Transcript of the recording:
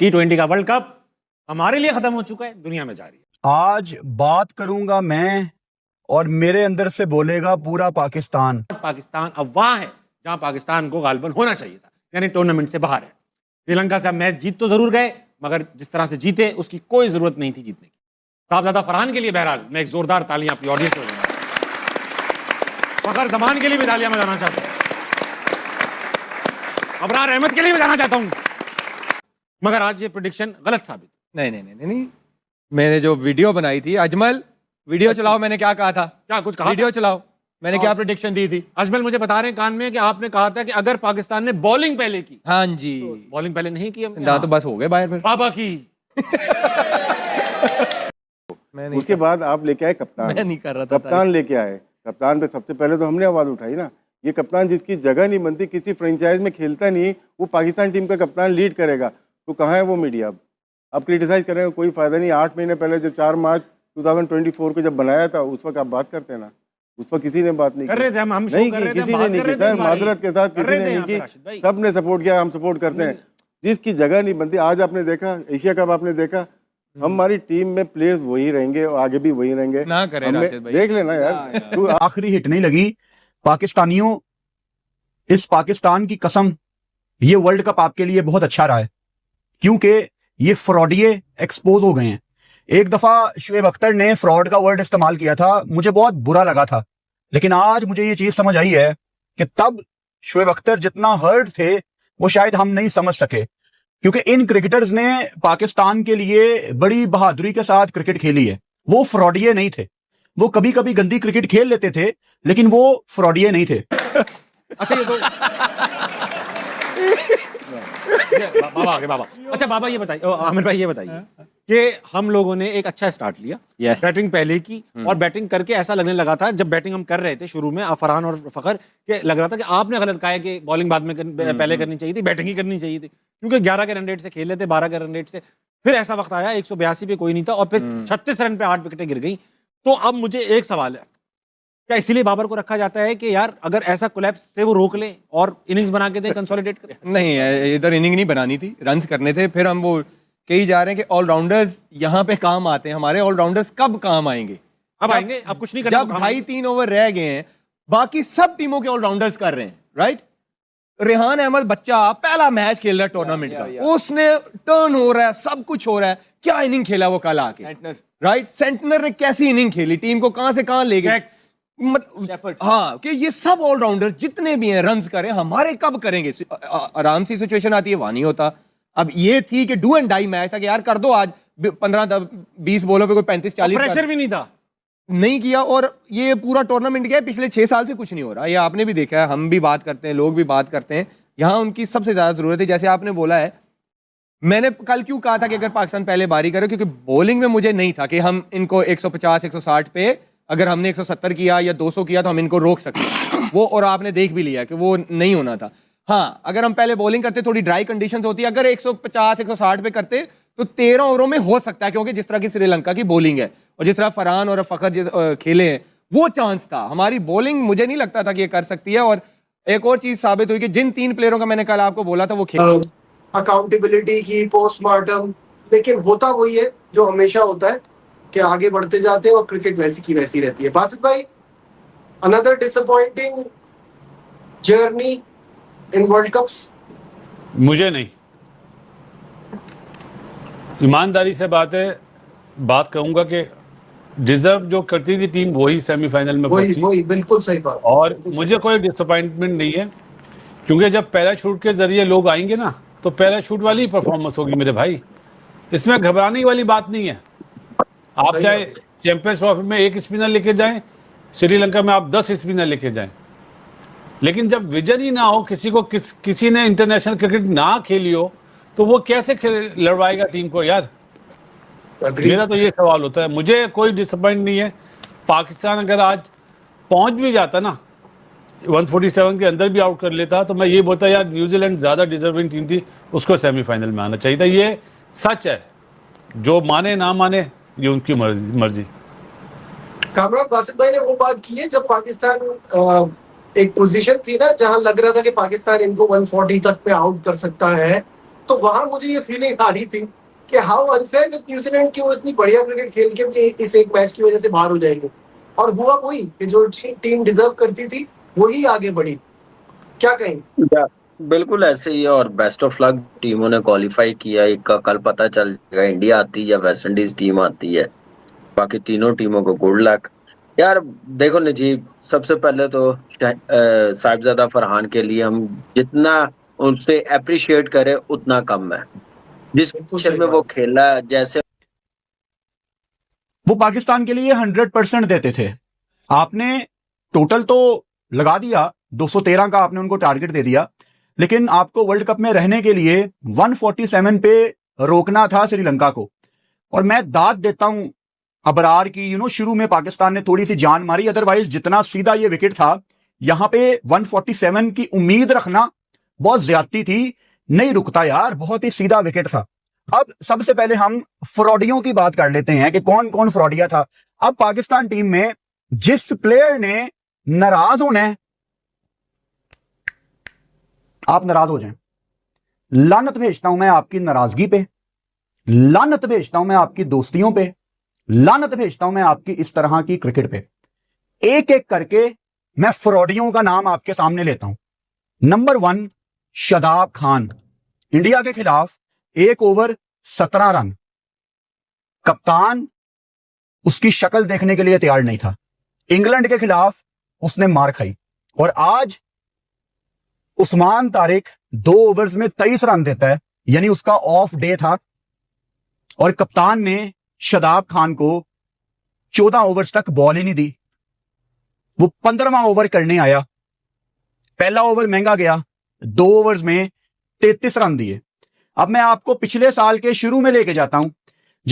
T20 का world cup हमारे लिए खत्म हो चुका है, दुनिया में जारी है। आज बात करूंगा मैं और मेरे अंदर से बोलेगा पूरा पाकिस्तान। पाकिस्तान अब वहां है जहां पाकिस्तान को गालिबन होना चाहिए था, यानी टूर्नामेंट से बाहर है। श्रीलंका से अब मैच जीत तो जरूर गए, मगर जिस तरह से जीते उसकी कोई जरूरत नहीं थी जीतने की। साहबजादा फरहान के लिए बहरहाल मैं एक जोरदार तालियां अपनी ऑडियंस को दूंगा। फखर जमान के लिए भी तालियां बजाना चाहता हूं, अबरार अहमद के लिए भी बजाना चाहता हूं, मगर आज ये प्रेडिक्शन गलत साबित। नहीं, मैंने जो वीडियो बनाई थी, अजमल वीडियो चलाओ, मैंने क्या कहा था? क्या कुछ कहा? वीडियो चलाओ, मैंने क्या प्रेडिक्शन दी थी? अजमल मुझे बता रहे हैं कान में कि आपने कहा था कि अगर पाकिस्तान ने बॉलिंग पहले की। हाँ जी, तो बॉलिंग पहले नहीं की ना तो बस हो गए बाहर फिर। बाबा की उसके बाद आप लेके आए कप्तान। मैं नहीं कर रहा था। कप्तान लेके आए, कप्तान पे सबसे पहले तो हमने आवाज उठाई ना। ये कप्तान जिसकी जगह नहीं बनती, किसी फ्रेंचाइज में खेलता नहीं, वो पाकिस्तान टीम का कप्तान लीड करेगा, तो कहाँ है वो मीडिया? अब क्रिटिसाइज करेंगे कोई फायदा नहीं। 8 महीने पहले जो 4 मार्च 2024 को जब बनाया था, उस वक्त आप बात करते ना, उस वक्त किसी ने बात नहीं कर रहे थे। हम नहीं की, किसी ने नहीं की सर, मादरत के साथ किसी ने नहीं की, सबने सपोर्ट किया, हम सपोर्ट करते हैं। जिसकी जगह नहीं बनती, आज आपने देखा एशिया कप, आपने देखा हमारी टीम में प्लेयर्स वही रहेंगे और आगे भी वही रहेंगे। ना करे राशिद भाई, देख लेना यार, तू आखिरी हिट नहीं लगी पाकिस्तानियों, इस पाकिस्तान की कसम, ये वर्ल्ड कप आपके लिए बहुत अच्छा रहा है, क्योंकि ये फ्रॉडिये एक्सपोज हो गए हैं। एक दफा शुएब अख्तर ने फ्रॉड का वर्ड इस्तेमाल किया था, मुझे बहुत बुरा लगा था, लेकिन आज मुझे ये चीज समझ आई है कि तब शुएब अख्तर जितना हर्ट थे वो शायद हम नहीं समझ सके, क्योंकि इन क्रिकेटर्स ने पाकिस्तान के लिए बड़ी बहादुरी के साथ क्रिकेट खेली है। वो फ्रॉडिये नहीं थे, वो कभी कभी गंदी क्रिकेट खेल लेते थे, लेकिन वो फ्रॉडिये नहीं थे। अच्छा ये तो बाबा आगे बाबा। अच्छा बाबा ये बताइए, आमिर भाई ये बताइए कि हम लोगों ने एक अच्छा स्टार्ट लिया, बैटिंग पहले की, और बैटिंग करके ऐसा लगने लगा था जब बैटिंग हम कर रहे थे शुरू में, फरहान और फखर, के लग रहा था कि आपने गलत कहा है कि बॉलिंग बाद में पहले करनी चाहिए थी, बैटिंग ही करनी चाहिए थी, क्योंकि 11 के रन रेट से खेले थे, 12 के रन रेट से। फिर ऐसा वक्त आया 182 पे कोई नहीं था, और फिर 36 रन पे 8 विकेटें गिर गई। तो अब मुझे एक सवाल है, क्या इसीलिए बाबर को रखा जाता है कि यार अगर ऐसा कोलैप्स से वो रोक ले और इनिंग्स बना के दे, कंसोलिडेट करे? नहीं, इधर इनिंग नहीं बनानी थी, रन्स करने थे। फिर हम वो कही जा रहे हैं कि ऑलराउंडर्स यहाँ पे काम आते हैं, हमारे ऑलराउंडर्स कब काम आएंगे? अब आएंगे, अब कुछ नहीं करना, जब 2.5-3 ओवर रह गए हैं, बाकी सब टीमों के ऑलराउंडर्स कर रहे हैं, राइट? रेहान अहमद बच्चा पहला मैच खेल रहा है टूर्नामेंट का, उसने टर्न हो रहा है, सब कुछ हो रहा है, क्या इनिंग खेला वो कल आके, राइट? सेंटनर ने कैसी इनिंग खेली, टीम को कहां से कहां ले गए। हाँ, कि ये सब ऑलराउंडर जितने भी हैं रन्स करें, हमारे कब करेंगे? आराम सी सिचुएशन आती है, वहां नहीं होता। अब ये थी कि डू एंड डाई मैच था कि यार कर दो आज 15-20 बॉलों पे कोई 35-40, प्रेशर भी नहीं था, नहीं किया। और ये पूरा टूर्नामेंट गया, पिछले 6 साल से कुछ नहीं हो रहा, ये आपने भी देखा है, हम भी बात करते हैं, लोग भी बात करते हैं। यहाँ उनकी सबसे ज्यादा जरूरत है, जैसे आपने बोला है। मैंने कल क्यों कहा था कि अगर पाकिस्तान पहले बारी करे, क्योंकि बॉलिंग में मुझे नहीं था कि हम इनको 150-160 पे, अगर हमने 170 किया या 200 किया तो हम इनको रोक सकते वो, और आपने देख भी लिया कि वो नहीं होना था। हाँ, अगर हम पहले बॉलिंग करते, थोड़ी ड्राई कंडीशंस होती, अगर 150-160 पे करते तो 13 ओवरों में हो सकता है, क्योंकि जिस तरह की श्रीलंका की बॉलिंग है और जिस तरह फरहान और फखर खेले हैं, वो चांस था। हमारी बॉलिंग मुझे नहीं लगता था कि ये कर सकती है। और एक और चीज साबित हुई कि जिन 3 प्लेयरों का मैंने कल आपको बोला था वो खेल, अकाउंटेबिलिटी की, पोस्टमार्टम, लेकिन होता वही है जो हमेशा होता है कि आगे बढ़ते जाते हैं और क्रिकेट वैसी की वैसी रहती है। बासित भाई, another disappointing journey in world cups? मुझे नहीं, ईमानदारी से बात कहूंगा कि डिजर्व जो करती थी टीम वही सेमीफाइनल में पहुंची। वही बिल्कुल सही बात। और मुझे कोई डिसअपॉइंटमेंट नहीं है, क्योंकि जब पैराशूट के जरिए लोग आएंगे ना, तो पैराशूट वाली परफॉर्मेंस होगी मेरे भाई, इसमें घबराने वाली बात नहीं है। आप चाहे चैंपियंस ट्रॉफी में 1 स्पिनर लेके जाएं, श्रीलंका में आप 10 स्पिनर लेके जाएं, लेकिन जब विजन ही ना हो, किसी ने इंटरनेशनल क्रिकेट ना खेली हो, तो वो कैसे लड़वाएगा टीम को यार? मेरा तो ये सवाल होता है। मुझे कोई डिसअपॉइंट नहीं है। पाकिस्तान अगर आज पहुंच भी जाता ना, 147 के अंदर भी आउट कर लेता, तो मैं ये बोलता यार न्यूजीलैंड ज्यादा डिजर्विंग टीम थी, उसको सेमीफाइनल में आना चाहिए था। ये सच है, जो माने ना माने ये उनकी मर्जी। कामरान, बासित भाई ने वो बात की है जब पाकिस्तान एक पोजीशन थी ना जहां लग रहा था कि पाकिस्तान इनको 140 तक पे आउट कर सकता है, तो वहां मुझे ये फीलिंग आ रही थी कि हाउ अनफेयर विद न्यूजीलैंड कि वो इतनी बढ़िया क्रिकेट खेल के भी इस एक मैच की वजह से बाहर हो जाएंगे, और हुआ वही कि जो टीम डिजर्व करती थी वही आगे बढ़ी। क्या कहेंगे? या, बिल्कुल ऐसे ही है। और बेस्ट ऑफ लक, टीमों ने क्वालिफाई किया, एक का कल पता चल जाएगा इंडिया आती है या वेस्ट इंडीज टीम आती है। बाकी तीनों टीमों को गुड लक। यार देखो नजीब, सबसे पहले तो साहिबजादा फरहान के लिए हम जितना उनसे अप्रिशिएट करें उतना कम है। जिस पोजीशन में वो खेला, जैसे वो पाकिस्तान के लिए 100% देते थे। आपने टोटल तो लगा दिया, 213 का आपने उनको टारगेट दे दिया, लेकिन आपको वर्ल्ड कप में रहने के लिए 147 पे रोकना था श्रीलंका को। और मैं दाद देता हूं अबरार की, शुरू में पाकिस्तान ने थोड़ी सी जान मारी, अदरवाइज जितना सीधा ये विकेट था, यहां पे 147 की उम्मीद रखना बहुत ज्यादती थी। नहीं रुकता यार, बहुत ही सीधा विकेट था। अब सबसे पहले हम फ्रॉडियों की बात कर लेते हैं कि कौन कौन फ्रॉडिया था। अब पाकिस्तान टीम में जिस प्लेयर ने नाराज होना है, आप नाराज हो जाएं, लानत भेजता हूं मैं आपकी नाराजगी पे, लानत भेजता हूं मैं आपकी दोस्तियों पे, लानत भेजता हूं मैं आपकी इस तरह की क्रिकेट पे। एक एक करके मैं फ्रॉडियों का नाम आपके सामने लेता हूं। नंबर 1, शादाब खान। इंडिया के खिलाफ 1 ओवर 17 रन। कप्तान उसकी शक्ल देखने के लिए तैयार नहीं था। इंग्लैंड के खिलाफ उसने मार खाई, और आज उस्मान तारिक 2 ओवर्स में 23 रन देता है, यानी उसका ऑफ डे था, और कप्तान ने शादाब खान को 14 ओवर्स तक बॉल ही नहीं दी। वो 15वां ओवर करने आया, पहला ओवर महंगा गया, 2 ओवर्स में 33 रन दिए। अब मैं आपको पिछले साल के शुरू में लेके जाता हूं,